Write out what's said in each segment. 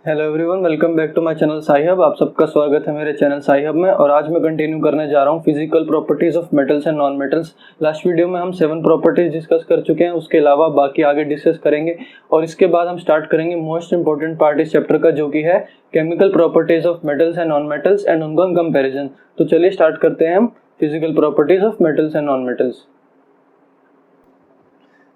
Hello everyone, welcome back to my channel Sai Hub. आप सबका स्वागत है मेरे चैनल साई हब में। और आज मैं कंटिन्यू करने जा रहा हूँ physical properties of metals and non metals. Last video में हम 7 प्रॉपर्टीज डिस्कस कर चुके हैं, उसके अलावा बाकी आगे डिस्कस करेंगे। और इसके बाद हम स्टार्ट करेंगे मोस्ट इंपॉर्टेंट पार्ट इस चैप्टर का, जो कि है chemical properties of metals and non metals and उनका कंपेरिजन। तो चलिए स्टार्ट करते हैं हम physical properties of metals and non metals.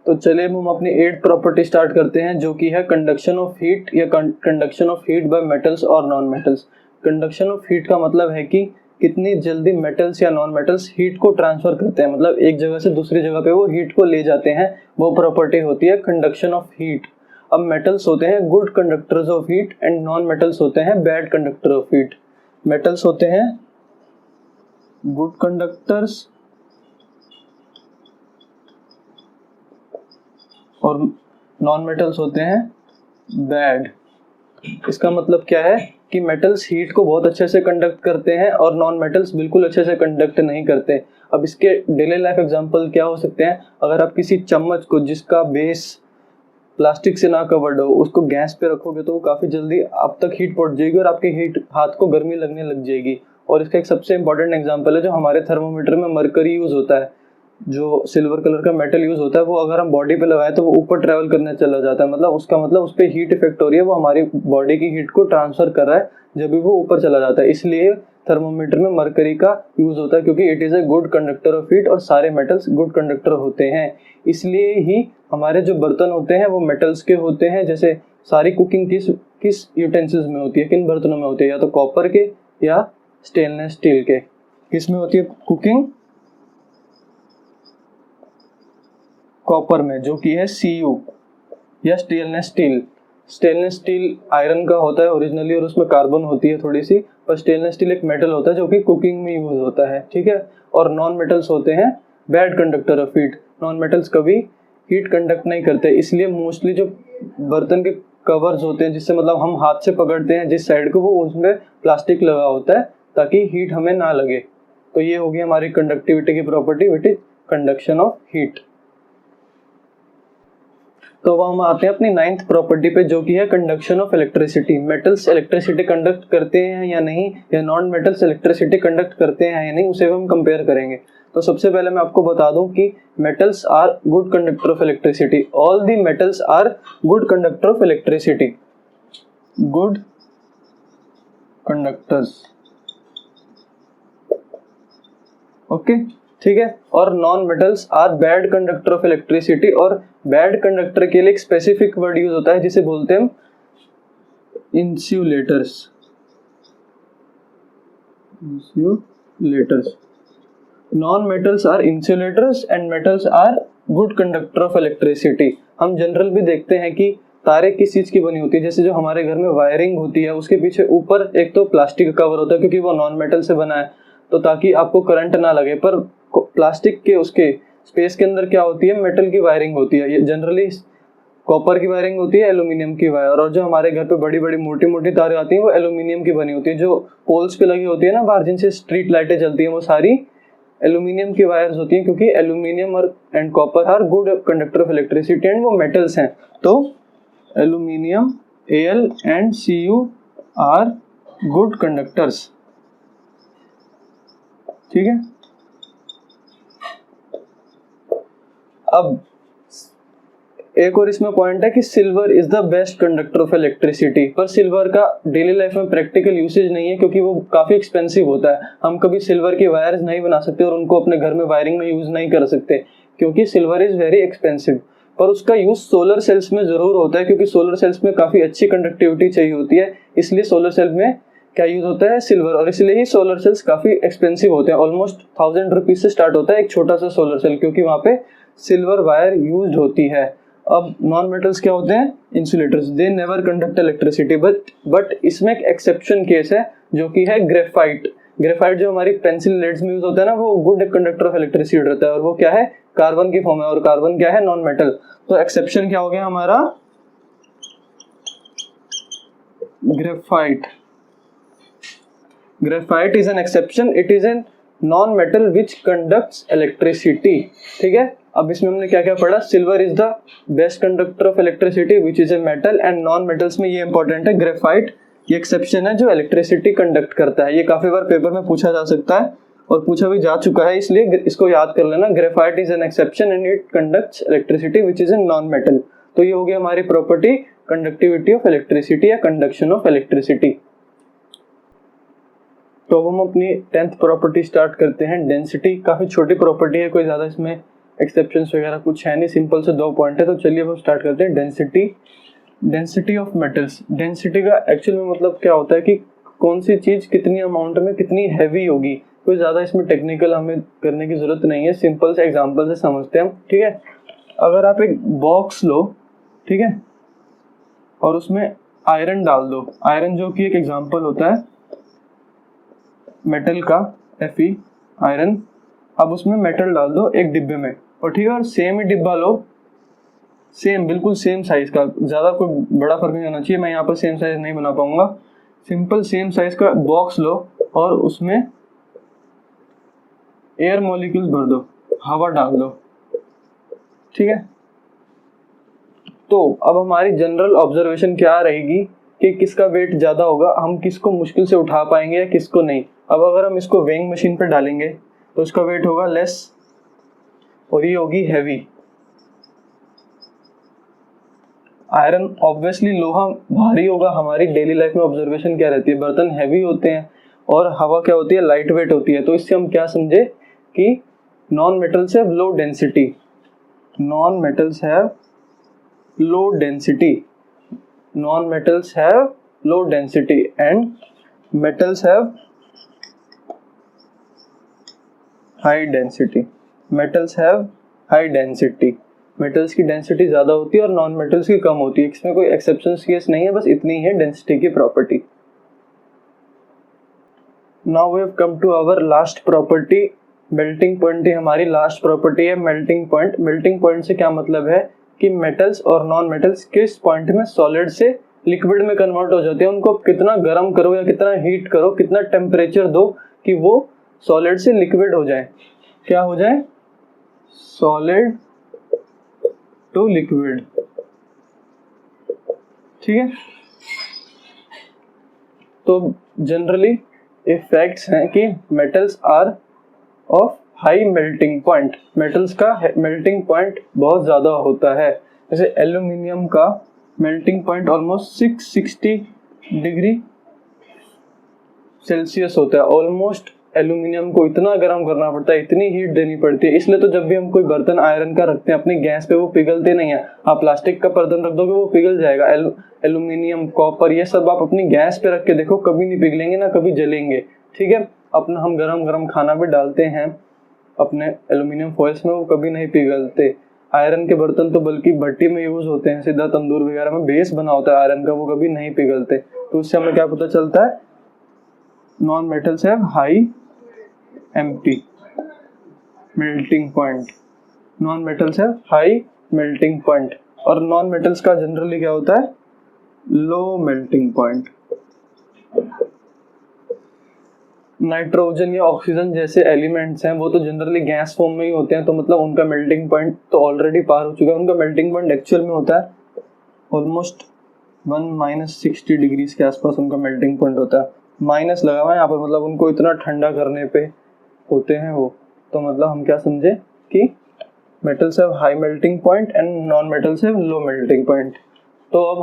तो चलिए हम अपनी 8th प्रॉपर्टी स्टार्ट करते हैं, जो कि है कंडक्शन ऑफ हीट या conduction of heat by metals और non metals. Conduction of heat का मतलब है कि कितनी जल्दी मेटल्स या नॉन मेटल्स हीट को ट्रांसफर करते हैं, मतलब एक जगह से दूसरी जगह पे वो हीट को ले जाते हैं, वो प्रॉपर्टी होती है कंडक्शन ऑफ हीट। अब मेटल्स होते हैं good conductors of heat and non metals होते हैं bad conductor of heat. Metals होते हैं गुड कंडक्टर्स और नॉन मेटल्स होते हैं बैड। इसका मतलब क्या है कि मेटल्स हीट को बहुत अच्छे से कंडक्ट करते हैं और नॉन मेटल्स बिल्कुल अच्छे से कंडक्ट नहीं करते। अब इसके डेली लाइफ एग्जांपल क्या हो सकते हैं? अगर आप किसी चम्मच को जिसका बेस प्लास्टिक से ना कवर्ड हो, उसको गैस पे रखोगे तो वो काफ़ी जल्दी आप तक हीट पहुंच जाएगी और आपके हीट हाथ को गर्मी लगने लग जाएगी। और इसका एक सबसे इंपॉर्टेंट एग्जांपल है जो हमारे थर्मोमीटर में मरकरी यूज़ होता है, जो सिल्वर कलर का मेटल यूज होता है, वो अगर हम बॉडी पे लगाएं तो वो ऊपर ट्रेवल करने चला जाता है। मतलब उसका मतलब उस पर हीट इफेक्ट हो रही है, वो हमारी बॉडी की हीट को ट्रांसफर कर रहा है जब भी वो ऊपर चला जाता है। इसलिए थर्मोमीटर में मरकरी का यूज होता है, क्योंकि it is a good conductor of heat और सारे मेटल्स गुड कंडक्टर होते हैं। इसलिए ही हमारे जो बर्तन होते हैं वो मेटल्स के होते हैं। जैसे सारी कुकिंग किस यूटेंसिल्स में होती है, किन बर्तनों में होती है? या तो कॉपर के या स्टेनलेस स्टील के। किस में होती है कुकिंग? कॉपर में, जो कि है Cu, या stainless steel. Stainless steel iron का होता है ओरिजिनली और उसमें कार्बन होती है थोड़ी सी, पर स्टेनलेस स्टील एक मेटल होता है जो कि कुकिंग में यूज होता है, ठीक है। और नॉन मेटल्स होते हैं bad conductor of heat. Non metals कभी हीट कंडक्ट नहीं करते, इसलिए मोस्टली जो बर्तन के कवर्स होते हैं, जिससे मतलब हम हाथ से पकड़ते हैं जिस साइड को, वो उसमें प्लास्टिक लगा होता है ताकि हीट हमें ना लगे। तो ये होगी हमारी कंडक्टिविटी की property, which is conduction of heat. तो अब हम आते हैं अपनी 9th प्रॉपर्टी पे, जो कि है conduction of electricity. Metals electricity conduct करते हैं या नहीं, या नॉन मेटल्स इलेक्ट्रिसिटी कंडक्ट करते हैं या नहीं, उसे हम कंपेयर करेंगे। तो सबसे पहले मैं आपको बता दूं कि metals are good conductor of electricity. All the metals are good conductor of electricity, good conductors, okay, ठीक है। और non metals are bad conductor of electricity. और बैड कंडक्टर के लिए एक स्पेसिफिक वर्ड यूज होता है जिसे बोलते हैं insulators. Insulators. Non metals are insulators and metals are good conductor of electricity. हम जनरल भी देखते हैं कि तारे किस चीज की बनी होती है। जैसे जो हमारे घर में वायरिंग होती है, उसके पीछे ऊपर एक तो प्लास्टिक का कवर होता है, क्योंकि वो नॉन मेटल से बना है, तो ताकि आपको करंट ना लगे। पर प्लास्टिक के उसके स्पेस के अंदर क्या होती है? मेटल की वायरिंग होती है। ये जनरली कॉपर की वायरिंग होती है, एल्यूमिनियम की वायर। और जो हमारे घर पे बड़ी बड़ी मोटी मोटी तारें आती हैं वो एल्यूमिनियम की बनी होती है। जो पोल्स पे लगी होती है ना बाहर, जिनसे स्ट्रीट लाइटें जलती हैं, वो सारी एल्यूमिनियम की वायर्स होती हैं, क्योंकि एल्यूमिनियम और and copper are good conductor of electricity and वो मेटल्स हैं। तो aluminium Al and Cu are good conductors, ठीक है। अब एक और इसमें पॉइंट है कि silver is the best conductor of electricity. पर सिल्वर का डेली लाइफ में प्रैक्टिकल यूसेज नहीं है, क्योंकि वो काफी एक्सपेंसिव होता है। हम कभी सिल्वर की वायर्स नहीं बना सकते और उनको अपने घर में वायरिंग में यूज नहीं कर सकते, क्योंकि सिल्वर इज वेरी एक्सपेंसिव। पर उसका यूज सोलर सेल्स में जरूर होता है, क्योंकि सोलर सेल्स में काफी अच्छी कंडक्टिविटी चाहिए होती है। इसलिए सोलर सेल में क्या यूज होता है? सिल्वर। और इसलिए ही सोलर सेल्स काफी एक्सपेंसिव होते हैं। ऑलमोस्ट 1000 रुपीज से स्टार्ट होता है एक छोटा सा सोलर सेल, क्योंकि वहां पे सिल्वर वायर यूज होती है। अब नॉन मेटल्स क्या होते हैं? Insulators. They never conduct electricity, but इसमें एक एक्सेप्शन केस है, जो कि है ग्रेफाइट। ग्रेफाइट जो हमारी पेंसिल लेड्स में यूज होता है ना, वो गुड कंडक्टर ऑफ इलेक्ट्रिसिटी रहता है। और वो क्या है? कार्बन की फॉर्म है, और कार्बन क्या है? Non metal. तो एक्सेप्शन क्या हो गया हमारा? Graphite. Graphite is an exception. It is a non-metal which conducts electricity, ठीक है। अब इसमें हमने क्या क्या पढ़ा, silver is the best conductor of electricity which is a metal, and non metals में ये इंपॉर्टेंट है ग्रेफाइट, ये एक्सेप्शन है जो इलेक्ट्रिसिटी कंडक्ट करता है। ये काफी बार पेपर में पूछा जा सकता है और पूछा भी जा चुका है, इसलिए इसको याद कर लेना। Graphite is an exception and it conducts electricity which is a non metal. तो ये हो गया हमारी प्रॉपर्टी कंडक्टिविटी ऑफ इलेक्ट्रिसिटी या कंडक्शन ऑफ इलेक्ट्रिसिटी। तो अब हम अपनी 10th प्रॉपर्टी स्टार्ट करते हैं, डेंसिटी। काफी छोटी प्रॉपर्टी है, कोई ज्यादा इसमें एक्सेप्शंस वगैरह कुछ है नहीं, सिंपल से 2 पॉइंट है। तो चलिए हम स्टार्ट करते हैं। Density, density of metals. Density का एक्चुअल में मतलब क्या होता है कि कौन सी चीज कितनी अमाउंट में कितनी हैवी होगी। कोई ज्यादा इसमें टेक्निकल हमें करने की जरूरत नहीं है, सिंपल से एग्जांपल से समझते हैं हम, ठीक है। अगर आप एक बॉक्स लो, ठीक है, और उसमें आयरन डाल दो, आयरन जो कि एक एग्जांपल होता है मेटल का, Fe आयरन। अब उसमें मेटल डाल दो एक डिब्बे में, और ठीक है, और सेम ही डिब्बा लो, सेम बिल्कुल सेम साइज का, ज्यादा कोई बड़ा फर्क नहीं होना चाहिए। मैं यहाँ पर सेम साइज नहीं बना पाऊंगा, सिंपल सेम साइज का बॉक्स लो और उसमें एयर मॉलिक्यूल्स भर दो, हवा डाल दो, ठीक है। तो अब हमारी जनरल ऑब्जर्वेशन क्या रहेगी कि किसका वेट ज्यादा होगा, हम किसको मुश्किल से उठा पाएंगे या किसको नहीं। अब अगर हम इसको वेइंग मशीन पर डालेंगे तो उसका वेट होगा लेस और ये होगी हैवी। आयरन ऑब्वियसली, लोहा भारी होगा। हमारी डेली लाइफ में ऑब्जर्वेशन क्या रहती है, बर्तन हैवी होते हैं और हवा क्या होती है, लाइट वेट होती है। तो इससे हम क्या समझे कि non metals have low density, non metals have low density, non metals have low density and metals have high density, metals have high density. Metals की डेंसिटी ज्यादा होती है और नॉन मेटल्स की कम होती है। इसमें कोई एक्सेप्शन केस नहीं है, बस इतनी ही है डेंसिटी की property. Now we have come to our last property, melting point. ही हमारी लास्ट प्रॉपर्टी है मेल्टिंग पॉइंट। मेल्टिंग पॉइंट से क्या मतलब है कि मेटल्स और नॉन मेटल्स किस पॉइंट में सॉलिड से लिक्विड में कन्वर्ट हो जाते हैं। उनको कितना गर्म करो या कितना हीट करो, कितना टेम्परेचर दो कि वो सॉलिड से लिक्विड हो जाए। क्या हो जाए, सॉलिड टू लिक्विड, ठीक है। तो जनरली इफेक्ट्स हैं कि metals are of high melting point, metals का मेल्टिंग पॉइंट बहुत ज्यादा होता है। जैसे एल्यूमिनियम का melting point almost 660 degree Celsius होता है। ऑलमोस्ट एल्यूमिनियम को इतना गर्म करना पड़ता है, इतनी हीट देनी पड़ती है। इसलिए तो जब भी हम कोई बर्तन आयरन का रखते हैं अपनी गैस पे, वो पिघलते नहीं है। आप प्लास्टिक का बर्तन रख दोगे वो पिघल जाएगा। एल्यूमिनियम, कॉपर, ये सब आप अपनी गैस पे रख के देखो, कभी नहीं पिघलेंगे ना कभी जलेंगे, ठीक है। अपना हम गरम गरम खाना भी डालते हैं अपने एल्यूमिनियम फॉइल्स में, वो कभी नहीं पिघलते। आयरन के बर्तन तो बल्कि भट्टी में यूज होते हैं, सीधा तंदूर वगैरह में बेस बना होता है आयरन का, वो कभी नहीं पिघलते। तो उससे हमें क्या पता चलता है, non metals have high empty melting point, non metals है हाई मेल्टिंग पॉइंट। और नॉन मेटल्स का जनरली क्या होता है, लो मेल्टिंग पॉइंट। नाइट्रोजन या ऑक्सीजन जैसे एलिमेंट्स हैं वो तो जनरली गैस फॉर्म में ही होते हैं, तो मतलब उनका मेल्टिंग पॉइंट तो ऑलरेडी पार हो चुका है। उनका मेल्टिंग पॉइंट एक्चुअल में होता है ऑलमोस्ट 1-60 डिग्रीज के आसपास उनका मेल्टिंग पॉइंट होता है। माइनस लगा हुआ है यहाँ पर, मतलब उनको इतना ठंडा करने पे होते हैं वो। तो मतलब हम क्या समझे कि metals have high melting point and non metals have low melting point. तो अब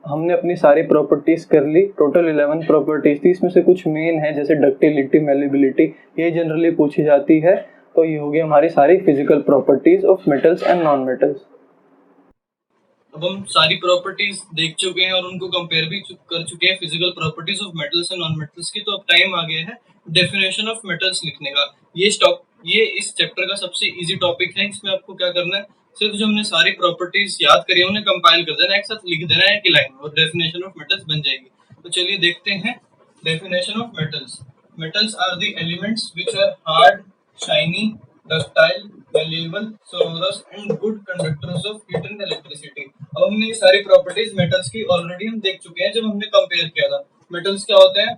हमने अपनी सारी प्रॉपर्टीज कर ली, टोटल 11 प्रॉपर्टीज थी। इसमें से कुछ मेन है जैसे डक्टिलिटी, मेलेबिलिटी, ये जनरली पूछी जाती है। तो ये हो गई हमारी सारी physical properties of metals and non metals. अब हम सारी प्रॉपर्टीज देख चुके हैं और उनको कंपेयर भी कर चुके हैं, physical properties of metals and non metals की। तो अब टाइम आ गया है डेफिनेशन ऑफ मेटल्स लिखने का। ये इस चैप्टर का सबसे इजी टॉपिक है। इसमें आपको क्या करना है, सिर्फ जो हमने सारी प्रॉपर्टीज याद करी है उन्हें कंपाइल कर देना, एक साथ लिख देना है एक लाइन और डेफिनेशन ऑफ मेटल्स बन जाएगी। तो चलिए देखते हैं definition of metals. Metals are the elements which are hard, shiny, ductile, malleable, sonorous and good conductors of heat and electricity। अब हमने ये सारी प्रॉपर्टीज मेटल्स की ऑलरेडी हम देख चुके हैं जब हमने कंपेयर किया था। मेटल्स क्या होते हैं,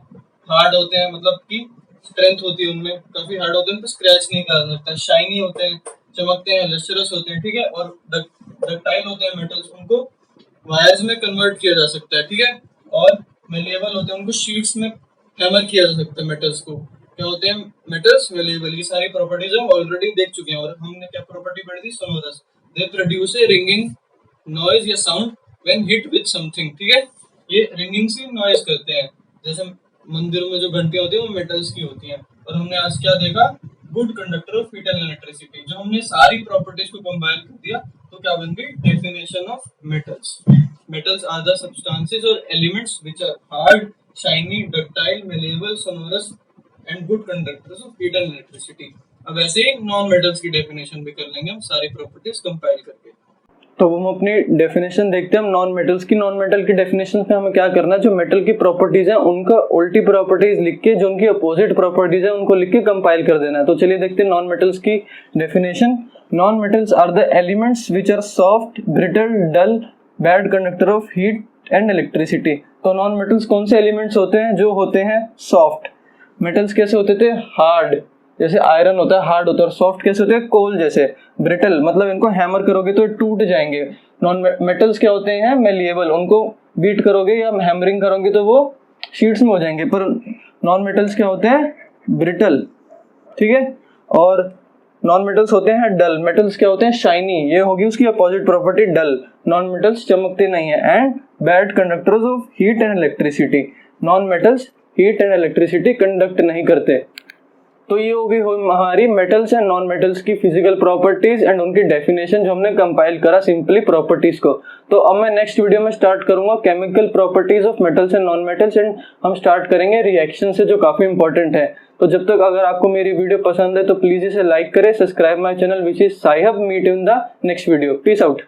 हार्ड होते हैं, मतलब कि स्ट्रेंथ होती है उनमें, काफी हार्ड होते हैं, उन पर स्क्रैच नहीं करा सकता। शाइनी होते हैं, चमकते हैं, लस्टरस होते हैं, ठीक है, और डक्टाइल होते हैं मेटल्स, उनको वायर्स में कन्वर्ट किया जा सकता है, ठीक है, और मेलेबल होते हैं, उनको शीट्स में हैमर किया जा सकता है मेटल्स को। क्या होते हैं मेटल्स? मेलेबल। ये सारी प्रॉपर्टीज हम ऑलरेडी देख चुके हैं। और हमने क्या प्रॉपर्टी पढ़ी थी? Sonorous. They produce a ringing noise या sound when hit with something, ठीक है, ये रिंगिंग से नॉइज करते हैं। जैसे मंदिरों में जो घंटियां होती है वो मेटल्स की होती हैं। और हमने आज क्या देखा? Good conductor of heat and electricity. जो हमने सारी प्रॉपर्टीज को कंबाइन कर दिया तो क्या बन गई? Definition of metals. Metals are the substances or elements which are hard, shiny, ductile, malleable, sonorous and good conductors of heat and electricity. अब ऐसे ही नॉन मेटल्स की डेफिनेशन भी कर लेंगे हम सारी प्रॉपर्टीज कंपाइल करके। तो हम अपनी डेफिनेशन देखते हैं हम नॉन मेटल्स की। नॉन मेटल की डेफिनेशन में हमें क्या करना है? जो मेटल की प्रॉपर्टीज हैं उनका उल्टी प्रॉपर्टीज लिख के, जो उनकी अपोजिट प्रॉपर्टीज है उनको लिख के कंपाइल कर देना है। तो चलिए देखते हैं नॉन मेटल्स की definition. Non metals are the elements which are soft, brittle, dull, bad conductor of heat and electricity. तो नॉन मेटल्स कौन से एलिमेंट्स होते हैं? जो होते हैं सॉफ्ट। मेटल्स कैसे होते थे? हार्ड, जैसे आयरन होता है हार्ड होता है। और सॉफ्ट कैसे होते हैं? कोल जैसे। ब्रिटल मतलब इनको हैमर करोगे तो टूट जाएंगे। नॉन मेटल्स क्या होते हैं? मेलिएबल, उनको बीट करोगे या हैमरिंग करोगे तो वो शीट्स में हो जाएंगे। पर नॉन मेटल्स क्या होते हैं? ब्रिटल, ठीक है। और नॉन मेटल्स होते हैं डल। मेटल्स क्या होते हैं? शाइनी, ये होगी उसकी अपोजिट प्रॉपर्टी डल। नॉन मेटल्स चमकते नहीं है। And bad conductors of heat and electricity. Non metals heat and electricity conduct नहीं करते। तो ये होगी हमारी मेटल्स एंड नॉन मेटल्स की फिजिकल प्रॉपर्टीज एंड उनकी डेफिनेशन, जो हमने कंपाइल करा सिंपली प्रॉपर्टीज को। तो अब मैं नेक्स्ट वीडियो में स्टार्ट करूंगा chemical properties of metals and non metals, and हम स्टार्ट करेंगे रिएक्शन से, जो काफी इंपॉर्टेंट है। तो जब तक अगर आपको मेरी वीडियो पसंद है तो प्लीज इसे लाइक करें, subscribe my channel which is Sai Hub. Meet in the next video. Peace out.